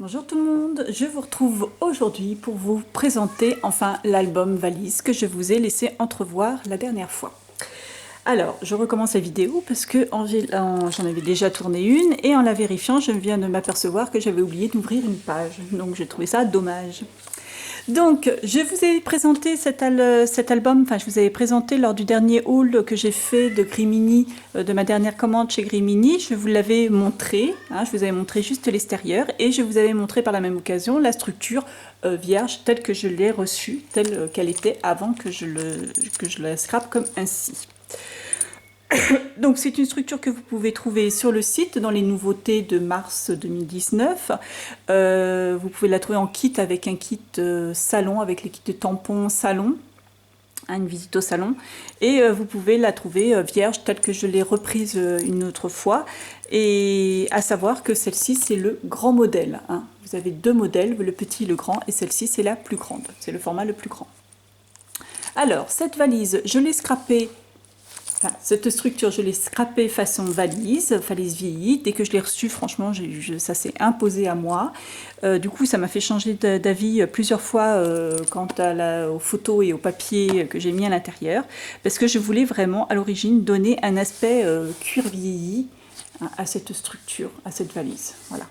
Bonjour tout le monde, je vous retrouve aujourd'hui pour vous présenter enfin l'album valise que je vous ai laissé entrevoir la dernière fois. Alors, je recommence la vidéo parce que j'en avais déjà tourné une et en la vérifiant, je viens de m'apercevoir que j'avais oublié d'ouvrir une page. Donc j'ai trouvé ça dommage. Donc, je vous ai présenté cet album, enfin je vous avais présenté lors du dernier haul que j'ai fait de Grimini, de ma dernière commande chez Grimini. Je vous l'avais montré, hein, je vous avais montré juste l'extérieur et je vous avais montré par la même occasion la structure vierge telle que je l'ai reçue, telle qu'elle était avant que je la scrape comme ainsi. Donc c'est une structure que vous pouvez trouver sur le site dans les nouveautés de mars 2019. Vous pouvez la trouver en kit avec un kit salon, avec les kits de tampons salon, hein, une visite au salon. Et vous pouvez la trouver vierge telle que je l'ai reprise une autre fois. Et à savoir que celle-ci c'est le grand modèle, hein. Vous avez deux modèles, le petit et le grand, et celle-ci c'est la plus grande, c'est le format le plus grand. Alors cette valise, je l'ai scrappée. Enfin, cette structure, je l'ai scrappée façon valise vieillie. Dès que je l'ai reçue, franchement, ça s'est imposé à moi. Du coup, ça m'a fait changer d'avis plusieurs fois quant aux photos et au papier que j'ai mis à l'intérieur. Parce que je voulais vraiment, à l'origine, donner un aspect cuir vieilli, hein, à cette structure, à cette valise. Voilà.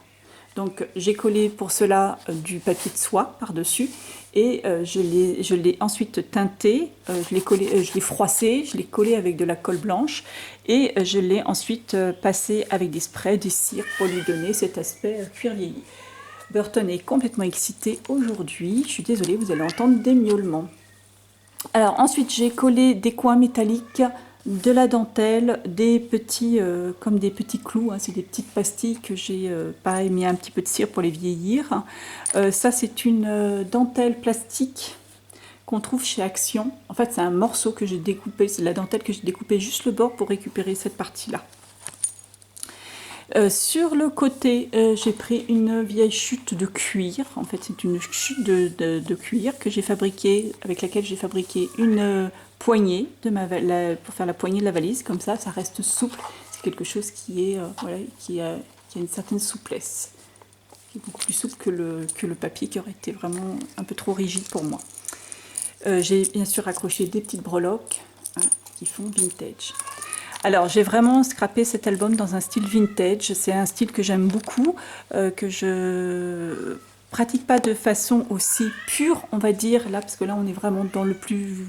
Donc j'ai collé pour cela du papier de soie par-dessus et je l'ai ensuite teinté, je l'ai froissé, je l'ai collé avec de la colle blanche et je l'ai ensuite passé avec des sprays, des cires pour lui donner cet aspect cuir vieilli. Burton est complètement excité aujourd'hui, je suis désolée, vous allez entendre des miaulements. Alors ensuite j'ai collé des coins métalliques, de la dentelle, des petits, comme des petits clous, hein, c'est des petites pastilles que j'ai pareil mis un petit peu de cire pour les vieillir. Ça c'est une dentelle plastique qu'on trouve chez Action. En fait c'est un morceau que j'ai découpé, c'est de la dentelle que j'ai découpé juste le bord pour récupérer cette partie-là. Sur le côté, j'ai pris une vieille chute de cuir. En fait, c'est une chute de cuir que j'ai fabriquée, avec laquelle j'ai fabriqué une poignée pour faire la poignée de la valise. Comme ça reste souple. C'est quelque chose qui est voilà, qui a une certaine souplesse, qui est beaucoup plus souple que le papier, qui aurait été vraiment un peu trop rigide pour moi. J'ai bien sûr accroché des petites breloques, hein, qui font vintage. Alors j'ai vraiment scrappé cet album dans un style vintage, c'est un style que j'aime beaucoup, que je pratique pas de façon aussi pure, on va dire, là, parce que là on est vraiment dans le plus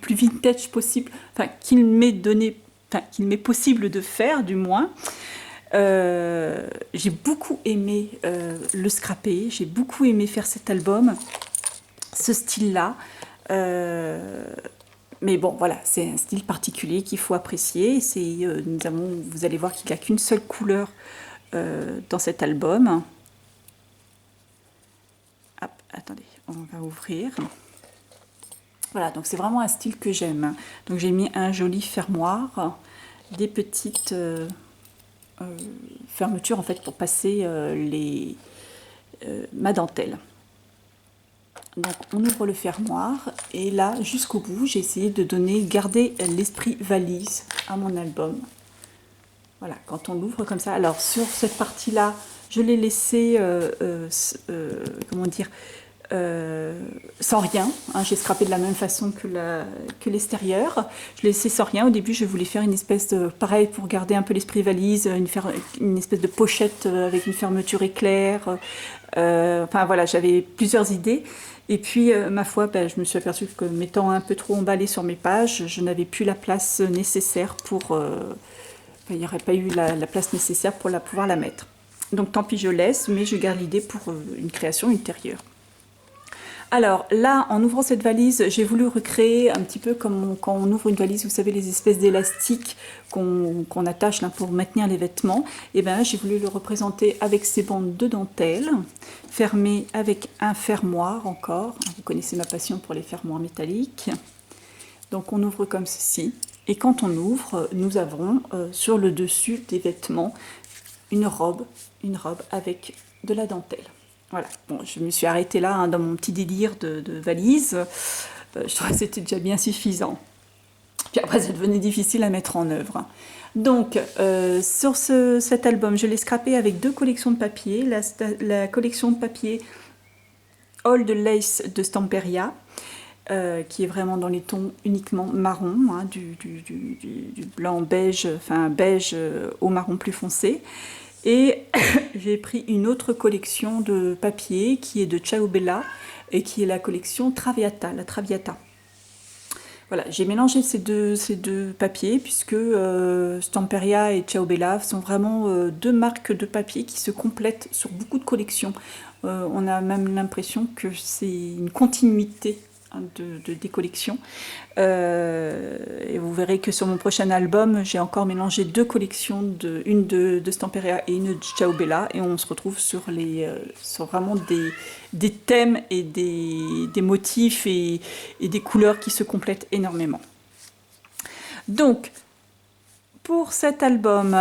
vintage possible, enfin qu'il m'est possible de faire du moins. J'ai beaucoup aimé le scrapper, j'ai beaucoup aimé faire cet album, ce style-là. Mais bon, voilà, c'est un style particulier qu'il faut apprécier. Vous allez voir qu'il n'y a qu'une seule couleur dans cet album. Hop, attendez, on va ouvrir. Voilà, donc c'est vraiment un style que j'aime. Donc j'ai mis un joli fermoir, des petites fermetures en fait pour passer ma dentelle. Donc on ouvre le fermoir et là jusqu'au bout j'ai essayé de garder l'esprit valise à mon album. Voilà, quand on l'ouvre comme ça. Alors sur cette partie là je l'ai laissé comment dire, sans rien, hein, j'ai scrapé de la même façon que l'extérieur. Je l'ai laissé sans rien. Au début je voulais faire une espèce de, pareil pour garder un peu l'esprit valise, une espèce de pochette avec une fermeture éclair. Enfin voilà, j'avais plusieurs idées. Et puis, ma foi, je me suis aperçue que m'étant un peu trop emballée sur mes pages, je n'avais plus la place nécessaire pour... il n'y aurait pas eu la place nécessaire pour pouvoir la mettre. Donc tant pis, je laisse, mais je garde l'idée pour une création ultérieure. Alors là, en ouvrant cette valise, j'ai voulu recréer un petit peu comme quand on ouvre une valise, vous savez, les espèces d'élastiques qu'on attache là, pour maintenir les vêtements. Et bien j'ai voulu le représenter avec ces bandes de dentelle, fermées avec un fermoir encore. Vous connaissez ma passion pour les fermoirs métalliques. Donc on ouvre comme ceci. Et quand on ouvre, nous avons sur le dessus des vêtements une robe avec de la dentelle. Voilà, bon, je me suis arrêtée là, hein, dans mon petit délire de valise. Je trouvais que c'était déjà bien suffisant. Puis après, ça devenait difficile à mettre en œuvre. Donc, sur cet album, je l'ai scrappé avec 2 collections de papier. La collection de papier Old Lace de Stamperia, qui est vraiment dans les tons uniquement marron, hein, du blanc beige, enfin beige au marron plus foncé. Et j'ai pris une autre collection de papier qui est de Ciao Bella et qui est la collection Traviata, la Traviata. Voilà, j'ai mélangé ces deux papiers puisque Stamperia et Ciao Bella sont vraiment 2 marques de papier qui se complètent sur beaucoup de collections. On a même l'impression que c'est une continuité, hein, des collections. Et vous verrez que sur mon prochain album, j'ai encore mélangé 2 collections, une de Stamperia et une de Ciao Bella, et on se retrouve sur vraiment des thèmes et des motifs et des couleurs qui se complètent énormément. Donc, pour cet album,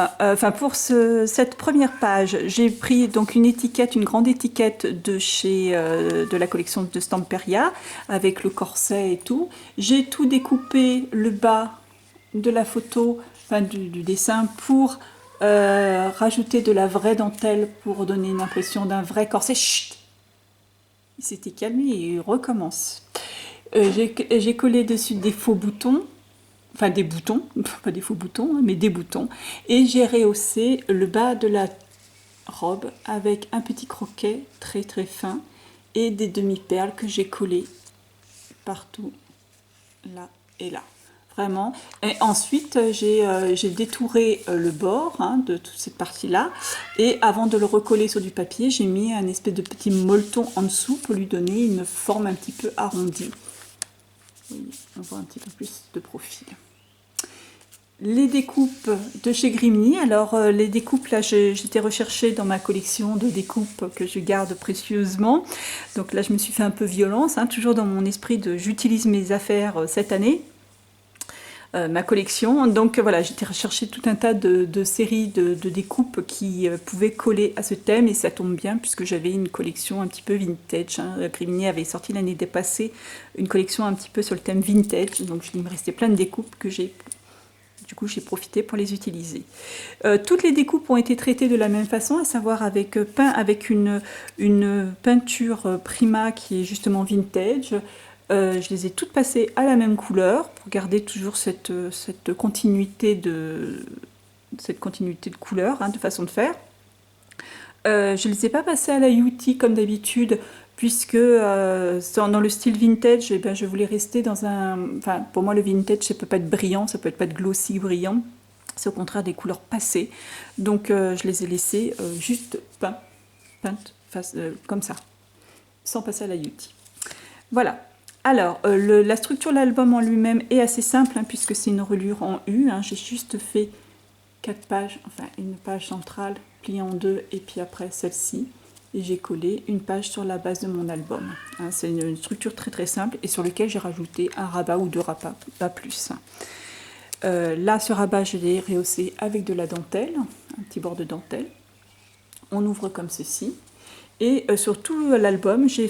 cette première page, j'ai pris donc une grande étiquette de la collection de Stamperia, avec le corset et tout. J'ai tout découpé le bas de la photo, enfin du dessin, pour rajouter de la vraie dentelle, pour donner une impression d'un vrai corset. Chut, il s'était calmé et il recommence. J'ai collé dessus des faux boutons. Enfin des boutons, pas des faux boutons, mais des boutons. Et j'ai rehaussé le bas de la robe avec un petit croquet très très fin et des demi-perles que j'ai collées partout, là et là. Vraiment. Et ensuite, j'ai détouré le bord, hein, de toute cette partie-là. Et avant de le recoller sur du papier, j'ai mis un espèce de petit molleton en dessous pour lui donner une forme un petit peu arrondie. Oui, on voit un petit peu plus de profil. Les découpes de chez Grimini. Alors les découpes, là j'étais recherchée dans ma collection de découpes que je garde précieusement. Donc là je me suis fait un peu violence, hein, toujours dans mon esprit de j'utilise mes affaires cette année. Ma collection. Donc voilà, j'étais rechercher tout un tas de séries de découpes qui pouvaient coller à ce thème, et ça tombe bien puisque j'avais une collection un petit peu vintage. Hein. Grimini avait sorti l'année passée une collection un petit peu sur le thème vintage, donc il me restait plein de découpes que j'ai profité pour les utiliser. Toutes les découpes ont été traitées de la même façon, à savoir avec une peinture Prima qui est justement vintage. Je les ai toutes passées à la même couleur pour garder toujours cette continuité de couleur, hein, de façon de faire. Je ne les ai pas passées à la UT comme d'habitude, puisque dans le style vintage, eh ben, je voulais rester dans un... Enfin, pour moi, le vintage, ça ne peut pas être brillant, ça peut pas être glossy, brillant. C'est au contraire des couleurs passées. Donc, je les ai laissées juste peintes comme ça, sans passer à la UT. Voilà. Alors, la structure de l'album en lui-même est assez simple, hein, puisque c'est une reliure en U. Hein. J'ai juste fait 4 pages, enfin une page centrale pliée en 2, et puis après celle-ci. Et j'ai collé une page sur la base de mon album. Hein, c'est une structure très très simple et sur laquelle j'ai rajouté un rabat ou 2 rabats, pas plus. Là, ce rabat, je l'ai rehaussé avec de la dentelle, un petit bord de dentelle. On ouvre comme ceci. Et sur tout l'album, j'ai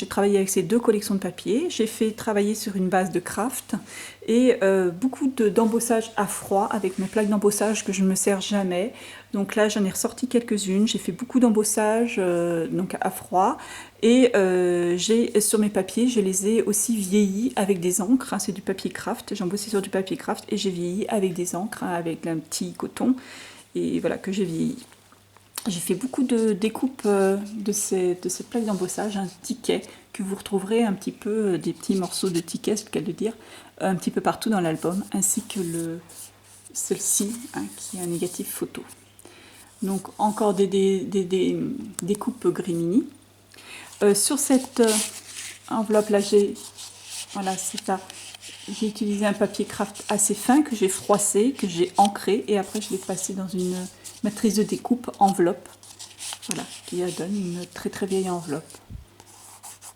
travaillé avec ces 2 collections de papier, j'ai fait travailler sur une base de craft et beaucoup d'embossage à froid avec mes plaques d'embossage que je ne me sers jamais. Donc là, j'en ai ressorti quelques-unes, j'ai fait beaucoup d'embossage donc à froid, et sur mes papiers, je les ai aussi vieillis avec des encres, hein, c'est du papier craft, j'ai embossé sur du papier craft et j'ai vieilli avec des encres, hein, avec un petit coton, et voilà que j'ai vieilli. J'ai fait beaucoup de découpes de ces plaques d'embossage, un ticket que vous retrouverez un petit peu, des petits morceaux de ticket, c'est le cas de dire, un petit peu partout dans l'album, ainsi que celle-ci, hein, qui est un négatif photo. Donc encore des découpes Grimini. Sur cette enveloppe là, j'ai utilisé un papier craft assez fin que j'ai froissé, que j'ai ancré, et après je l'ai passé dans une matrice de découpe enveloppe, voilà, qui donne une très très vieille enveloppe.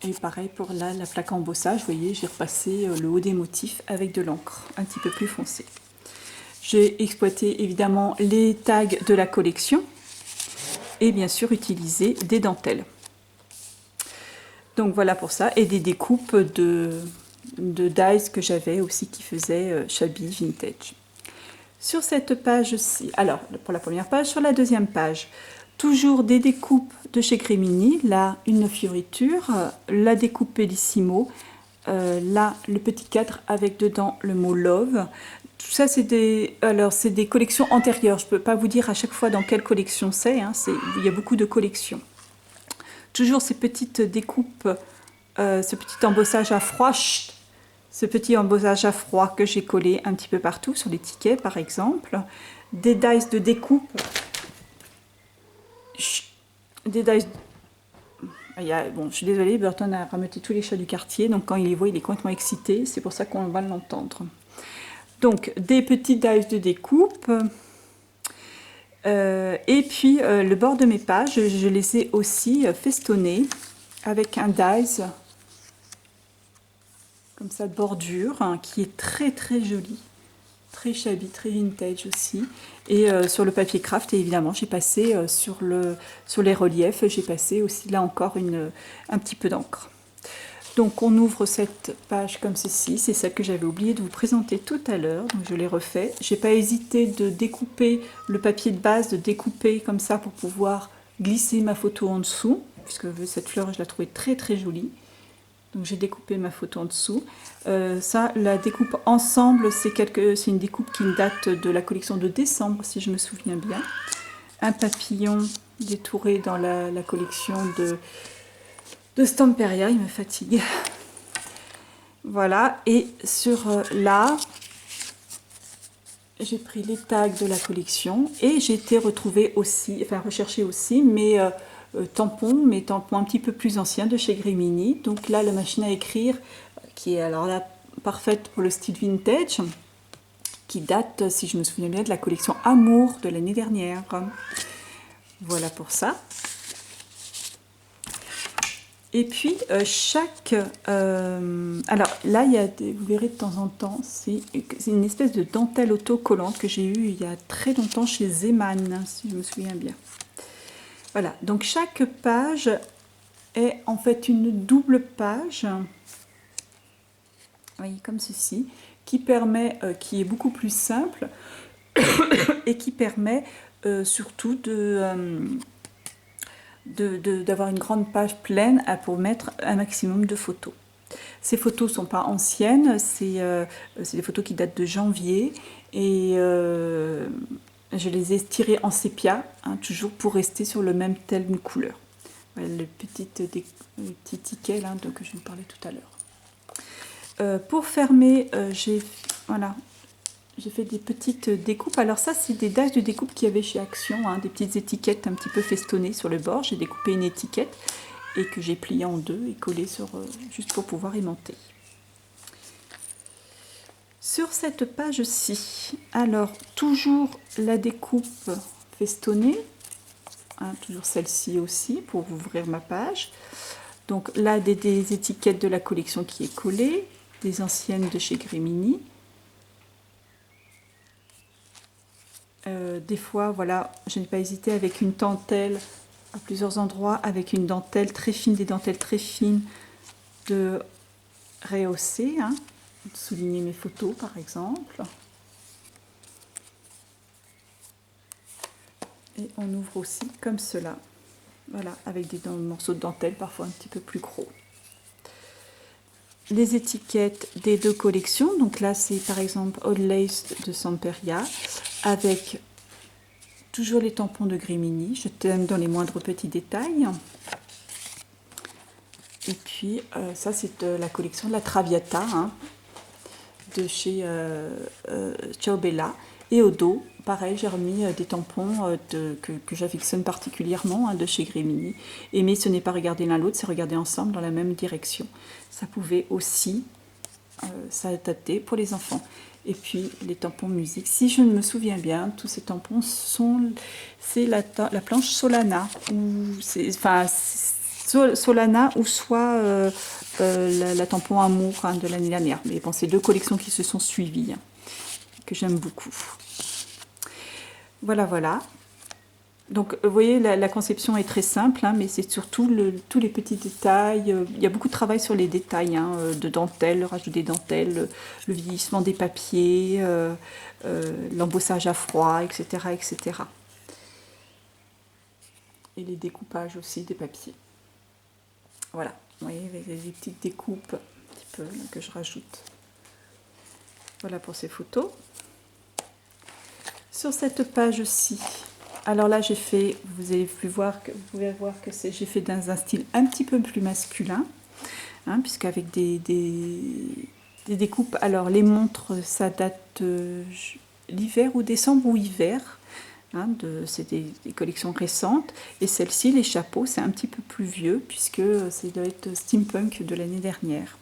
Et pareil pour la plaque à embossage, vous voyez, j'ai repassé le haut des motifs avec de l'encre un petit peu plus foncée. J'ai exploité évidemment les tags de la collection et bien sûr utilisé des dentelles. Donc voilà pour ça, et des découpes de dies que j'avais aussi qui faisaient shabby vintage. Sur cette page-ci, alors pour la première page, sur la deuxième page, toujours des découpes de chez Grimini, là une fioriture, la découpe Bellissimo, là le petit cadre avec dedans le mot Love. Tout ça c'est des collections antérieures, je ne peux pas vous dire à chaque fois dans quelle collection c'est, hein, il y a beaucoup de collections. Toujours ces petites découpes, ce petit embossage à froid, ce petit embossage à froid que j'ai collé un petit peu partout sur les tickets par exemple, des dies de découpe, des dies. Bon, je suis désolée, Burton a rameuté tous les chats du quartier, donc quand il les voit, il est complètement excité, c'est pour ça qu'on va l'entendre. Donc, des petits dies de découpe, et puis le bord de mes pages, je les ai aussi festonnés avec un dies, comme ça, de bordure, hein, qui est très très joli, très shabby, très vintage aussi. Et sur le papier craft, et évidemment, j'ai passé sur les reliefs, j'ai passé aussi là encore un petit peu d'encre. Donc on ouvre cette page comme ceci, c'est celle que j'avais oublié de vous présenter tout à l'heure, donc je l'ai refait. J'ai pas hésité de découper le papier de base, de découper comme ça pour pouvoir glisser ma photo en dessous, puisque cette fleur je la trouvais très très jolie. Donc j'ai découpé ma photo en dessous. Ça, la découpe ensemble, c'est une découpe qui date de la collection de décembre, si je me souviens bien. Un papillon détouré dans la collection de Stamperia, il me fatigue. Voilà, et sur là, j'ai pris les tags de la collection et j'ai été rechercher aussi mes tampons un petit peu plus anciens de chez Grimini. Donc là, la machine à écrire, qui est alors là parfaite pour le style vintage, qui date, si je me souviens bien, de la collection Amour de l'année dernière. Voilà pour ça. Et puis alors là, vous verrez de temps en temps, c'est une espèce de dentelle autocollante que j'ai eue il y a très longtemps chez Zeman, si je me souviens bien. Voilà, donc chaque page est en fait une double page, vous voyez, comme ceci, qui est beaucoup plus simple et qui permet surtout d'avoir une grande page pleine pour mettre un maximum de photos. Ces photos ne sont pas anciennes, c'est des photos qui datent de janvier et je les ai tirées en sépia, hein, toujours pour rester sur le même thème de couleur. Voilà le petit ticket là, dont je vous parlais tout à l'heure. Pour fermer, j'ai fait des petites découpes. Alors ça, c'est des dages de découpe qu'il y avait chez Action, hein, des petites étiquettes un petit peu festonnées sur le bord. J'ai découpé une étiquette et que j'ai pliée en deux et collée juste pour pouvoir aimanter. Sur cette page-ci, alors toujours la découpe festonnée, hein, toujours celle-ci aussi pour ouvrir ma page. Donc là, des étiquettes de la collection qui est collée, des anciennes de chez Grimini. Des fois, voilà, je n'ai pas hésité avec une dentelle à plusieurs endroits, avec une dentelle très fine, des dentelles très fines de rehausser, hein, de souligner mes photos par exemple. Et on ouvre aussi comme cela, voilà, avec des morceaux de dentelle parfois un petit peu plus gros. Les étiquettes des deux collections, donc là c'est par exemple Old Lace de Stamperia, avec toujours les tampons de Grimini, je t'aime dans les moindres petits détails. Et puis ça c'est la collection de la Traviata, hein, de chez Ciao Bella. Et au dos, pareil, j'ai remis des tampons que j'affectionne particulièrement, hein, de chez Grimini. Mais ce n'est pas regarder l'un l'autre, c'est regarder ensemble dans la même direction. Ça pouvait aussi s'adapter pour les enfants. Et puis les tampons musique, si je me souviens bien, tous ces tampons c'est la planche Solana, Solana ou soit la tampon Amour, hein, de l'année dernière. Mais bon, c'est deux collections qui se sont suivies, hein, que j'aime beaucoup. Voilà. Donc, vous voyez, la conception est très simple, hein, mais c'est surtout tous les petits détails. Il y a beaucoup de travail sur les détails, hein, de dentelle, le rajout des dentelles, le vieillissement des papiers, l'embossage à froid, etc., etc. Et les découpages aussi des papiers. Voilà, vous voyez, avec les petites découpes un petit peu que je rajoute. Voilà pour ces photos. Sur cette page-ci, alors là j'ai fait, vous pouvez voir que j'ai fait dans un style un petit peu plus masculin, hein, puisqu'avec des découpes. Alors les montres, ça date l'hiver ou décembre ou hiver. Hein, c'est des collections récentes. Et celle-ci, les chapeaux, c'est un petit peu plus vieux, puisque ça doit être steampunk de l'année dernière.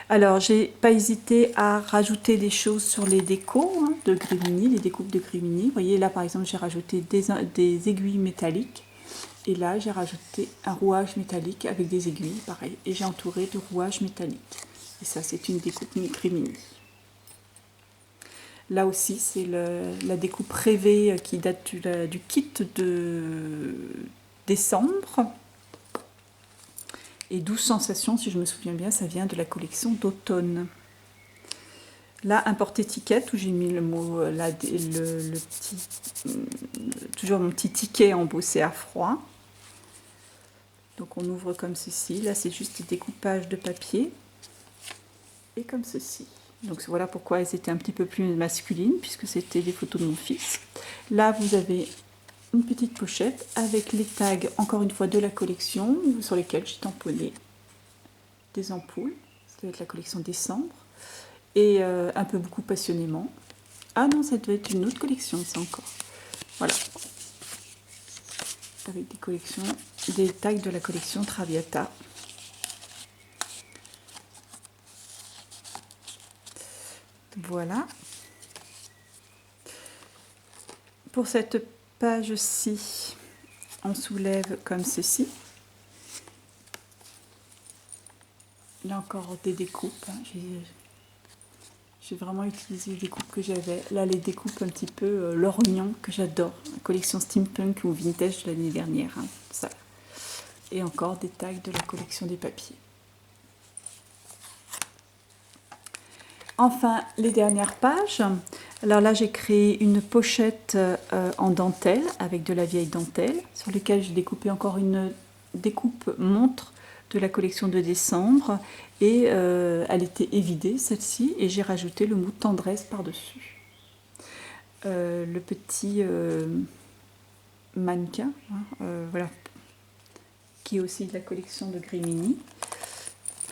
Alors, j'ai pas hésité à rajouter des choses sur les décos, hein, de Grimini, les découpes de Grimini. Vous voyez, là, par exemple, j'ai rajouté des aiguilles métalliques. Et là, j'ai rajouté un rouage métallique avec des aiguilles, pareil. Et j'ai entouré de rouage métallique. Et ça, c'est une découpe Grimini. Là aussi, c'est la découpe rêvée qui date du kit de décembre. Et 12 sensations, si je me souviens bien, ça vient de la collection d'automne. Là, un porte-étiquette où j'ai mis le mot, toujours mon petit ticket embossé à froid. Donc on ouvre comme ceci. Là, c'est juste des découpages de papier. Et comme ceci. Donc voilà pourquoi elles étaient un petit peu plus masculines, puisque c'était des photos de mon fils. Là, vous avez une petite pochette avec les tags, encore une fois, de la collection, sur lesquels j'ai tamponné des ampoules. Ça doit être la collection décembre. Et un peu beaucoup passionnément. Ah non, ça doit être une autre collection, ça encore. Voilà. Avec des collections, des tags de la collection Traviata. Voilà. Pour cette page-ci, on soulève comme ceci. Là encore des découpes. J'ai vraiment utilisé les découpes que j'avais. Là, les découpes un petit peu lorgnon que j'adore. La collection steampunk ou vintage de l'année dernière. Hein, ça. Et encore des tags de la collection des papiers. Enfin, les dernières pages. Alors là, j'ai créé une pochette en dentelle, avec de la vieille dentelle, sur laquelle j'ai découpé encore une découpe montre de la collection de décembre. Et elle était évidée, celle-ci, et j'ai rajouté le mot tendresse par-dessus. Le petit mannequin, hein, voilà, qui est aussi de la collection de Grimini.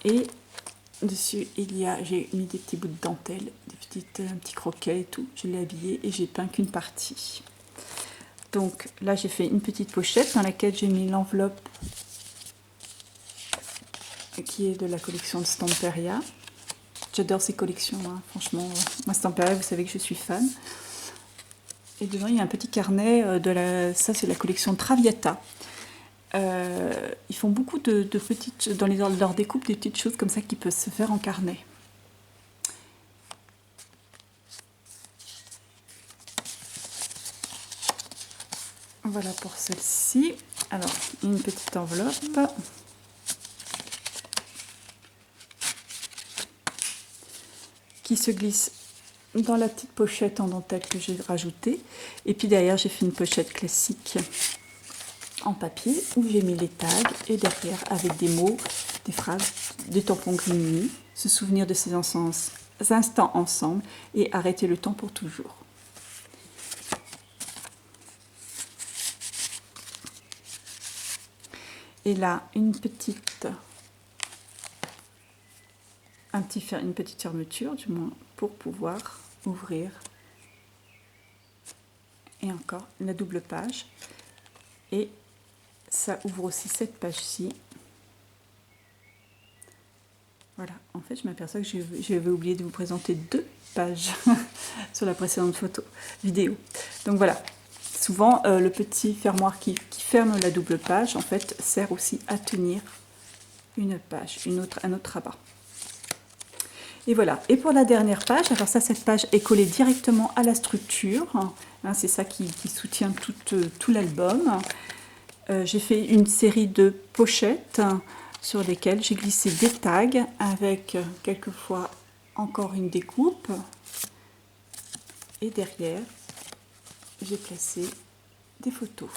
Et dessus, j'ai mis des petits bouts de dentelle, un petit croquet et tout. Je l'ai habillé et j'ai peint qu'une partie. Donc là, j'ai fait une petite pochette dans laquelle j'ai mis l'enveloppe qui est de la collection de Stamperia. J'adore ces collections, hein. Franchement. Moi, Stamperia, vous savez que je suis fan. Et dedans, il y a un petit carnet ça, c'est la collection Traviata. Ils font beaucoup de petites, dans leur découpe, des petites choses comme ça qui peuvent se faire en carnet. Voilà pour celle-ci. Alors, une petite enveloppe. Qui se glisse dans la petite pochette en dentelle que j'ai rajoutée. Et puis derrière, j'ai fait une pochette classique en papier où j'ai mis les tags et derrière avec des mots, des phrases, des tampons Grimini, se souvenir de ces instants ensemble et arrêter le temps pour toujours. Et là, une petite fermeture, du moins, pour pouvoir ouvrir. Et encore la double page. Et ça ouvre aussi cette page-ci. Voilà, en fait, je m'aperçois que j'avais oublié de vous présenter 2 pages sur la précédente vidéo. Donc voilà, souvent le petit fermoir qui ferme la double page, en fait, sert aussi à tenir une page, un autre rabat. Et voilà. Et pour la dernière page, alors ça, cette page est collée directement à la structure. Hein, c'est ça qui soutient tout l'album. J'ai fait une série de pochettes sur lesquelles j'ai glissé des tags avec quelquefois encore une découpe. Et derrière, j'ai placé des photos.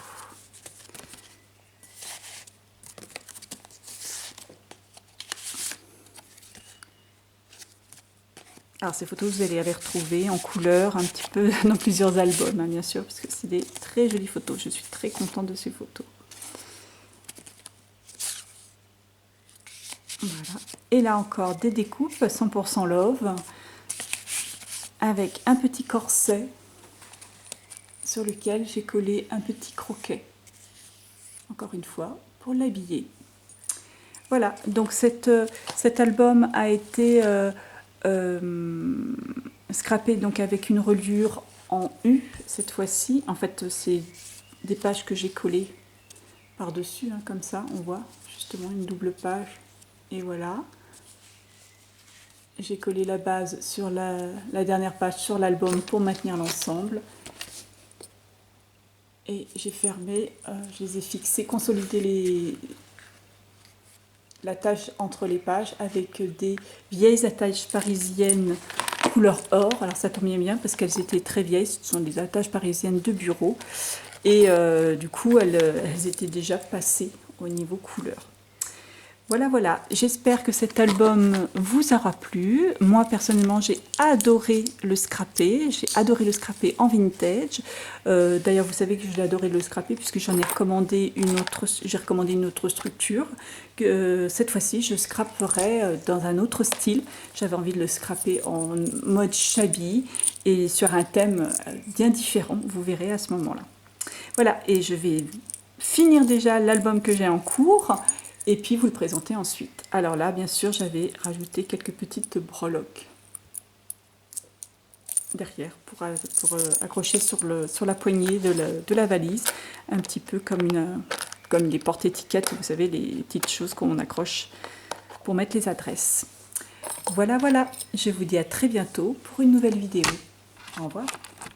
Alors ces photos, vous allez les retrouver en couleur un petit peu dans plusieurs albums, hein, bien sûr, parce que c'est des très jolies photos. Je suis très contente de ces photos. Voilà. Et là encore, des découpes 100% Love, avec un petit corset sur lequel j'ai collé un petit croquet. Encore une fois, pour l'habiller. Voilà, donc cet album a été scrappé donc avec une reliure en U cette fois-ci. En fait, c'est des pages que j'ai collées par-dessus, hein, comme ça, on voit justement une double page. Et voilà. J'ai collé la base sur la dernière page sur l'album pour maintenir l'ensemble. Et j'ai fermé, je les ai fixés, consolidé l'attache entre les pages avec des vieilles attaches parisiennes couleur or. Alors ça tombait bien parce qu'elles étaient très vieilles, ce sont des attaches parisiennes de bureau. Et du coup, elles étaient déjà passées au niveau couleur. Voilà, voilà. J'espère que cet album vous aura plu. Moi, personnellement, j'ai adoré le scrapper. J'ai adoré le scrapper en vintage. D'ailleurs, vous savez que je l'ai adoré le scrapper puisque j'en ai recommandé j'ai recommandé une autre structure. Cette fois-ci, je scraperai dans un autre style. J'avais envie de le scraper en mode shabby et sur un thème bien différent. Vous verrez à ce moment-là. Voilà, et je vais finir déjà l'album que j'ai en cours. Et puis vous le présentez ensuite. Alors là, bien sûr, j'avais rajouté quelques petites breloques derrière pour accrocher sur la poignée de la valise, un petit peu comme des porte-étiquettes, vous savez, les petites choses qu'on accroche pour mettre les adresses. Voilà, voilà. Je vous dis à très bientôt pour une nouvelle vidéo. Au revoir.